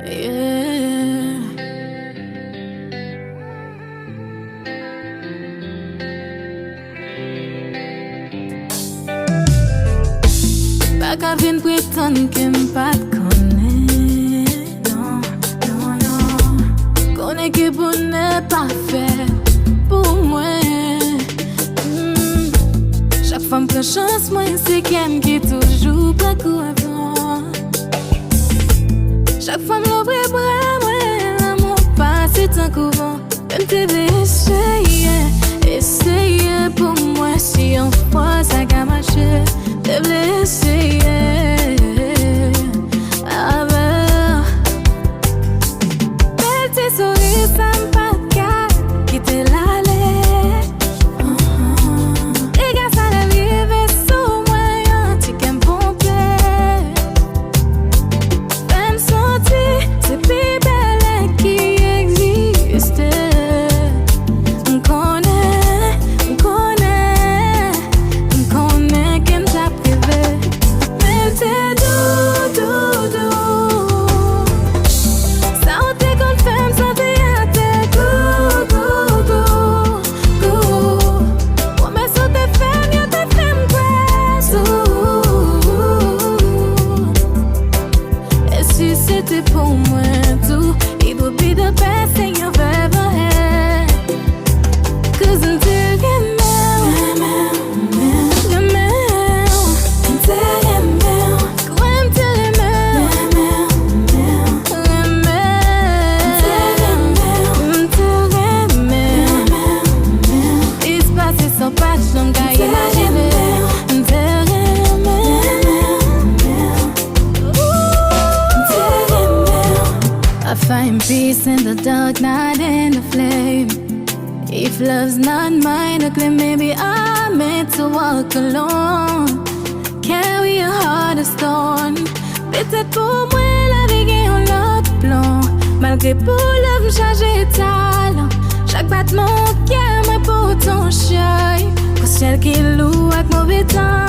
Yeah. Pas qu'à venir prétendre que m'pas te connaît. Non, non, non. Connais que pour ne pas faire pour moi. Chaque femme prend chance, moi c'est qu'elle qui toujours pas quoi avant. Chaque femme l'ouvre bras, moi l'amour passe tant couvent. Même te essayer, essayer pour moi si on fois ça a marché. Te blesser, ah ben. Belle tes souris, ça me pas de cas, quitter l'allée. Les gars, ça l'arrive sous moi, tu qu'aimes pomper. Fais me sentir, c'est plus belle qui existe. Peace in the dark, not in the flame. If love's not mine, I claim maybe I'm meant to walk alone. Carry a heart of stone. Peut-être pour moi la vie est en l'autre plan. Malgré pour l'homme changer talent. Chaque battement qui aime pour ton chien. Pour celle qui loue avec mauvais temps.